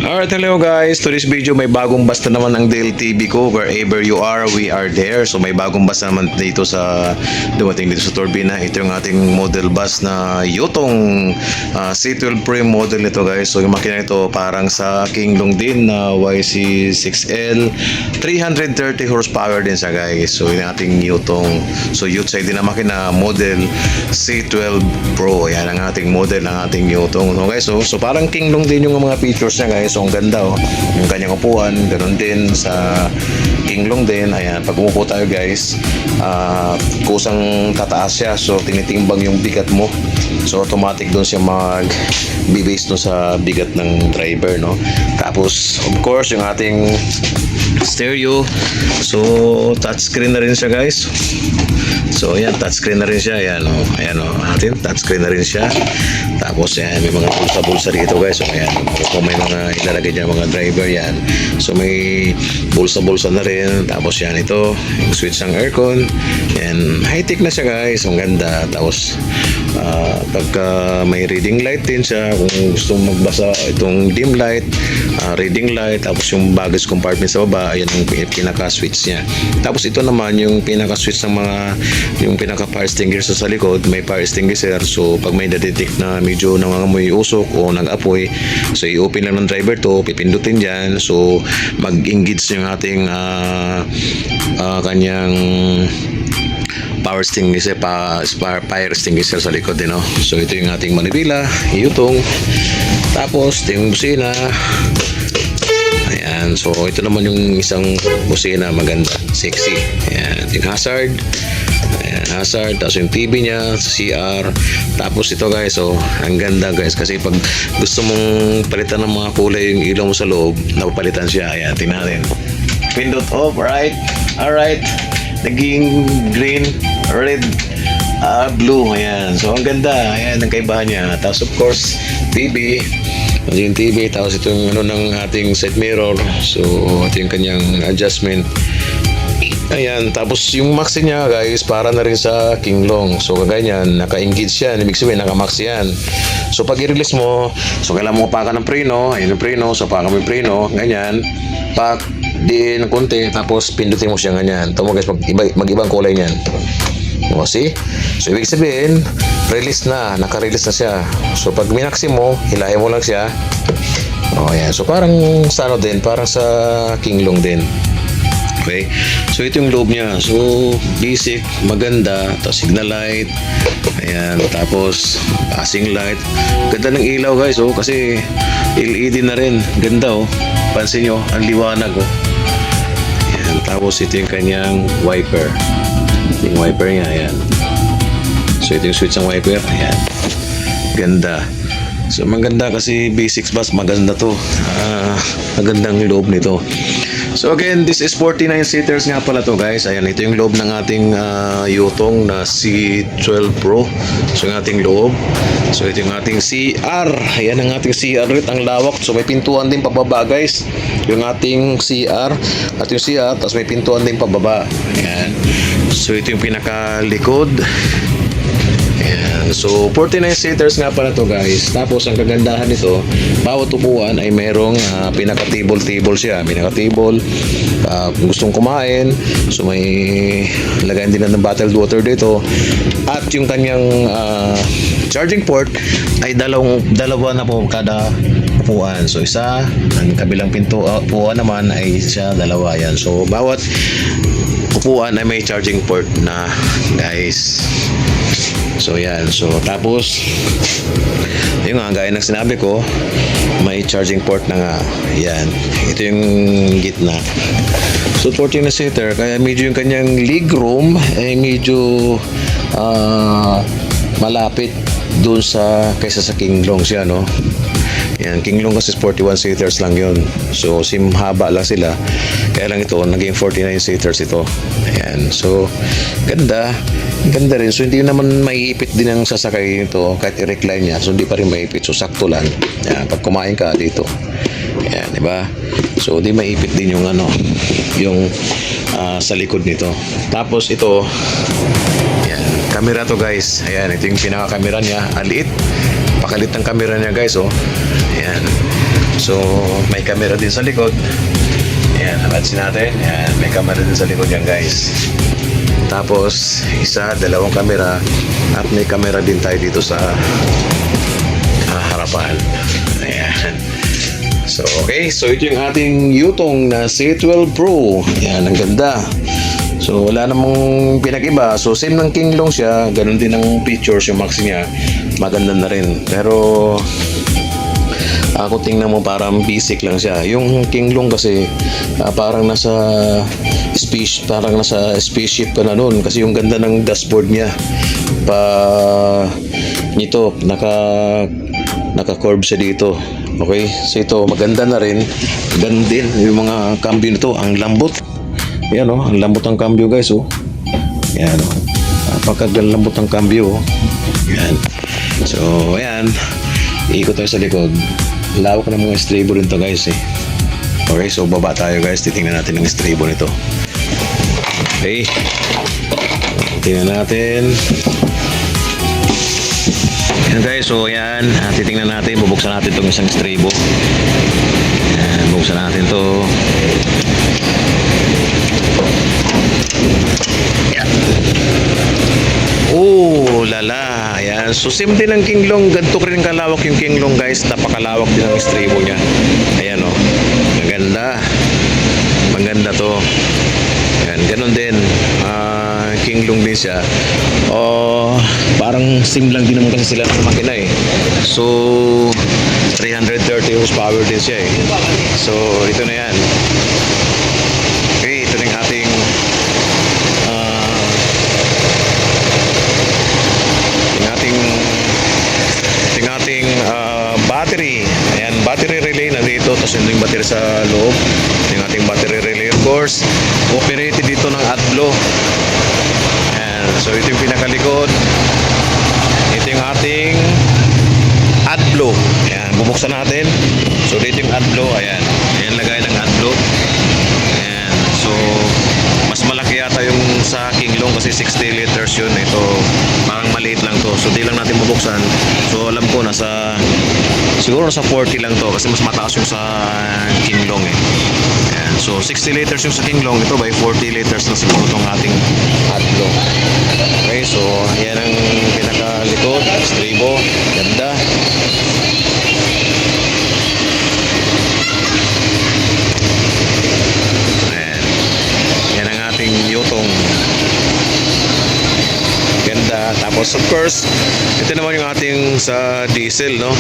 Alright, hello guys. Today's video may bagong basta naman ang DLTV ko. Wherever you are, we are there. So may bagong basta naman dito sa dumating dito sa Turbina. Ito yung ating model bus na Yutong C12 Pro model nito guys. So yung makina ito parang sa Kinglong din na YC6L 330 horsepower din siya guys. So yung ating Yutong. So Yutsay din na makina model C12 Pro. Yan ang ating model ng ating Yutong. So guys, so parang Kinglong din yung mga features niya guys. So ang ganda yung kanyang upuan, ganoon din sa Kinglong din. Ayan, pag umupo tayo guys, kusang tataas siya. So tinitimbang yung bigat mo. So automatic doon siya mag-base doon sa bigat ng driver, no? Tapos of course yung ating stereo. So touchscreen na rin siya guys. So ayan, touchscreen na rin siya. Ayan atin, touchscreen na rin siya. Tapos ayan, may mga bulsa-bulsa dito guys. So ayan, kung may mga ilalagay dyan mga driver yan. So may bulsa-bulsa na rin. Tapos yan, ito yung switch ng aircon. Yan, high-tech na siya guys. Ang ganda. Tapos pagka may reading light din siya, kung gusto magbasa itong dim light, reading light. Tapos yung baggage compartment sa baba, ayan yung pinaka-switch niya. Tapos ito naman yung pinaka-switch ng yung pinaka-fire extinguisher sa likod. May fire extinguisher. So pag may detect na medyo nangangamoy usok o nag-apoy, so i-open lang ng driver to, pipindutin dyan. So mag-engage yung ating kanyang power extinguisher, fire extinguisher sa likod din, no? So ito yung ating manibela, Yutong. Tapos ito yung busina. Ayan, so ito naman yung isang busina, maganda, sexy. Ayan, yung hazard. Ayan, hazard. Tapos yung TV niya sa CR. Tapos ito guys, so ang ganda guys, kasi pag gusto mong palitan ng mga kulay yung ilaw mo sa loob, napapalitan siya. Ayan, tingnan natin. Pindot off, right? Alright. Naging green, red, blue. Ayan, so ang ganda. Ayan, ang kaibahan niya. Tapos of course, TV. Yung TV. Tapos ito yung ng ating side mirror. So ito yung kanyang adjustment. Ayan, tapos yung maxi niya guys, para na rin sa Kinglong. So kaganyan, naka-engage yan, ibig sabihin naka-max yan. So pag i-release mo, so kailangan mo pa ng preno. Ayun yung preno, so paka mo yung preno, ganyan. Pak din konti, tapos pindutin mo siya ganyan. Tama guys, mag-ibang kulay niyan. O, see? So ibig sabihin, release na, naka-release na siya. So pag minaxi mo, hilahin mo lang siya. O ayan, so parang sa ano din, parang sa Kinglong din. Okay. So ito yung loob niya. So basic, maganda. Tapos signal light. Ayan. Tapos passing light. Ganda ng ilaw guys. Oh, kasi LED na rin. Ganda oh. Pansin nyo, ang liwanag oh. Ayan. Tapos ito yung kanyang wiper. Yung wiper niya. Ayan. So ito yung switch ng wiper. Ayan. Ganda. So maganda kasi basics bus. Maganda to. Magandang loob nito. So again, this is 49 seaters nga pala to guys. Ayan, ito yung loob ng ating Yutong na C12 Pro. So yung ating loob. So ito yung ating CR. Ayan ang ating CR rin, ang lawak. So may pintuan din pababa guys. Yung ating CR at yung CR, tapos may pintuan din pababa. Ayan. So ito yung pinakalikod. Ayan. So 49 seaters nga pala to guys. Tapos ang kagandahan nito, bawat upuan ay merong pinaka-table siya. Pinaka-table. Kung gustong kumain, so may lagayan din ng bottled water dito. At yung kanyang charging port ay dalawa na po kada upuan. So isa, ang kabilang upuan naman ay siya dalawa yan. So bawat upuan ay may charging port na guys. So yan, so tapos yun nga, gaya ng sinabi ko, may charging port na nga. Yan, ito yung gitna. So 14 na seater, kaya medyo yung kanyang leg room ay medyo malapit dun sa kaysa sa Kinglong siya, no? Yan, Kinglong kasi 41 seaters lang yun. So haba lang sila. Kaya lang ito, naging 49 seaters ito. Ayan, so ganda. Ganda rin. So hindi naman maiipit din ang sasakay nito kahit i-recline niya. So hindi pa rin maiipit. So sakto lang. Yan, pag kumain ka dito. Yan, di ba? So hindi maiipit din yung yung sa likod nito. Tapos ito, yan, camera to guys. Ayan, ito yung pinaka-camera niya. Aliit. Pakalit ng camera niya guys, oh. Ayan. So may camera din sa likod. Ayan, napansin natin. Ayan, may camera din sa likod yan guys. Tapos isa, dalawang camera at may camera din tayo dito sa harapan. Ayan. So okay, so ito yung ating Yutong na C12 Pro. Ayan, ang ganda. So wala namang pinag-iba. So same ng King Long siya, ganun din ang features, yung max niya. Maganda na rin. Pero ako tingnan mo parang basic lang siya. Yung King Long kasi parang nasa spaceship ka na nun kasi yung ganda ng dashboard niya. Nito naka-curve siya dito. Okay? So ito maganda na rin. Ganda din yung mga cambio nito, ang lambot. Yan oh, ang lambot ng cambio guys oh. Yan oh. Napakagandang ng cambio oh. Yan. So ayan. Ikot tayo sa likod. Lawak ng mga estribo rin to guys eh. Okay, so baba tayo guys. Titingnan natin ang estribo nito. Okay. Tingnan natin. Yan guys, so yan. Titingnan natin. Bubuksan natin itong isang estribo. Yan, bubuksan natin to. Yan. Oh, lala. Ayan. So, same din ang King Long. Ganito rin kalawak yung King Long, guys. Napakalawak din ang estribo niya. Ayan, oh. Maganda. Maganda to. Ayan. Ganon din. King Long din siya. Parang same lang din naman kasi sila ng makina eh. So, 330 horsepower din siya eh. So, ito na yan. Okay, ito na yung ating battery. Ayan, battery relay na dito. Tapos yun yung battery sa loob. Yung ating battery relay, of course, operated dito ng AdBlue. Ayan, so ito yung pinakalikod. Ito yung ating AdBlue. Ayan, bubuksan natin. So dito yung AdBlue. Ayan, ayan lagay ng AdBlue. Ayan, so mas malaki yata yung sa King Long kasi 60 liters yun. Ito parang maliit lang to. So di lang natin bubuksan. So alam ko siguro nasa 40 lang to kasi mas mataas yung sa King Long eh. Ayan. So 60 liters yung sa King Long. Ito by 40 liters na siguro itong ating AdBlue. Okay, so yan ang pinakalikod. Estribo. Ganda. Yutong. Ganda. Tapos of course, ito naman yung ating sa diesel, no?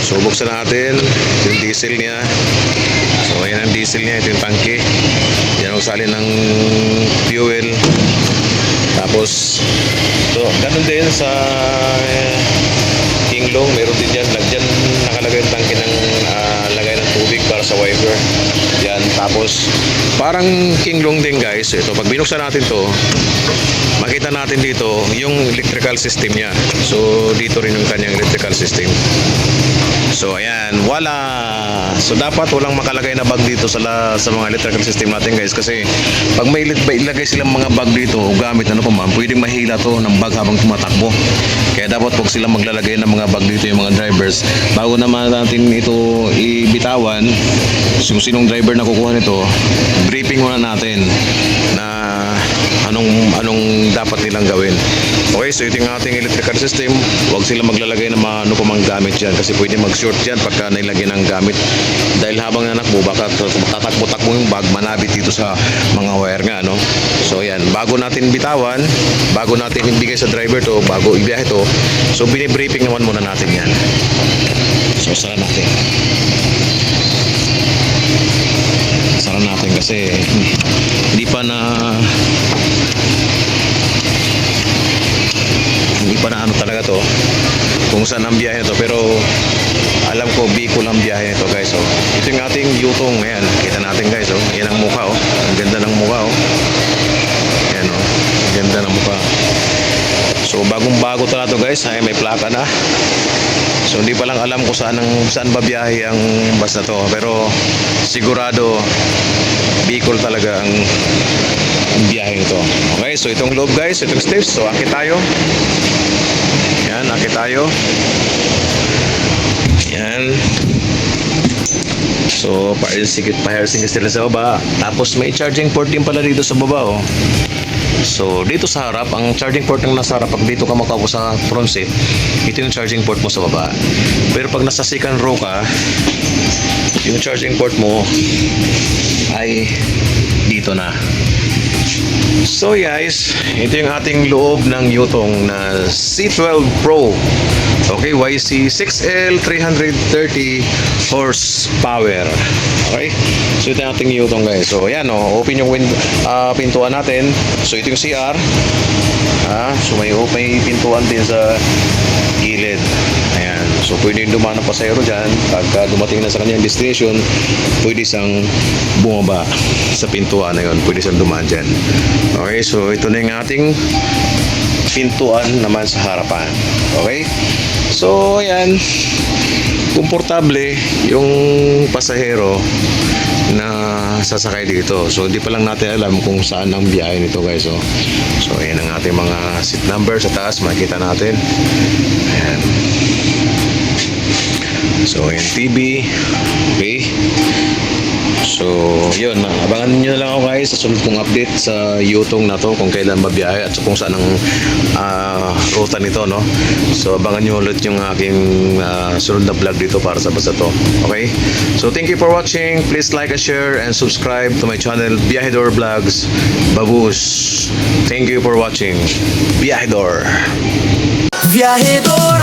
So buksan natin yung diesel niya. So ayan ang diesel niya. Ito yung tangke. Yan ang salin ng fuel. Tapos ito, ganun din sa King Long. Meron din dyan. Dyan nakalagay yung tangke ng lagay ng tubig para sa wiper. Yan. Tapos parang King Long din guys. Ito, pag binuksan natin to, makita natin dito yung electrical system niya. So dito rin yung kanyang electrical system. So ayan, wala. So dapat walang makalagay na bag dito sa mga electrical system natin guys, kasi pag may ilagay silang mga bag dito o gamit ano pa man, pwedeng mahila to ng bag habang tumatakbo. Kaya dapat wag silang maglalagay ng mga bag dito yung mga drivers. Bago naman natin ito ibitawan, kung sinong driver na kukuha nito, briefing muna natin na anong dapat nilang gawin. Okay, so ito yung ating electrical system. Huwag sila maglalagay ng ano pa mang gamit dyan kasi pwede mag-short dyan pagka nilagay ng gamit. Dahil habang nanakbo, baka tatakbo-takbo yung bag, manabit dito sa mga wire nga, no? So yan, bago natin bitawan, bago natin ibigay sa driver to, bago ibiyahe to, so binibriefing naman muna natin yan. So sara natin. Sara natin kasi hindi pa na ano talaga to kung saan ang biyahe to, pero alam ko Bicol ang biyahe nito guys. Oh, ito yung ating Yutong. Ayan, kita natin guys. Oh, yan ang mukha. Oh, ang ganda ng mukha. Oh, ayan. Oh, ang ganda ng mukha. So bagong bago talaga to guys. Ay, may plaka na. So hindi pa lang alam ko saan babiyahe ang bus na to, pero sigurado Bicol talaga ang biyahe nito. Okay, so itong loob guys, itong steps. So akit tayo. Yan, akit tayo. Yan. So, fire extinguisher sila sa baba. Tapos may charging port din pala dito sa baba, oh. So, dito sa harap, ang charging port ng nasa harap, pag dito ka makaupo sa front seat, ito yung charging port mo sa baba. Pero pag nasa second row ka, yung charging port mo ay dito na. So guys, ito yung ating loob ng Yutong na C12 Pro. Okay, YC6L 330 horsepower. Okay, so ito yung ating Yutong guys. So ayan, open yung pintuan natin. So ito yung CR. So may pintuan din sa gilid. Ayan, so pwede yung dumaan ng pasahero dyan. Pagka dumating na sa kanyang destination, pwede siyang bumaba sa pintuan na yun. Pwede siyang dumaan dyan. Okay, so ito na yung ating pintuan naman sa harapan. Okay, so ayan, komportable yung pasahero na sasakay dito. So di pa lang natin alam kung saan ang biyahe nito guys. So ayan ang ating mga seat number sa taas, makikita natin. Ayan. So ayan, TV. Okay. So yun, abangan niyo na lang ako guys sa sunod kong update sa Yutong na to, kung kailan mabiyahe at kung saan ang ruta nito, no. So abangan niyo ulit yung aking sunod na vlog dito para sa basta to. Okay, so thank you for watching. Please like and share and subscribe to my channel Biyahedor Vlogs Babush. Thank you for watching. Biyahedor Viajador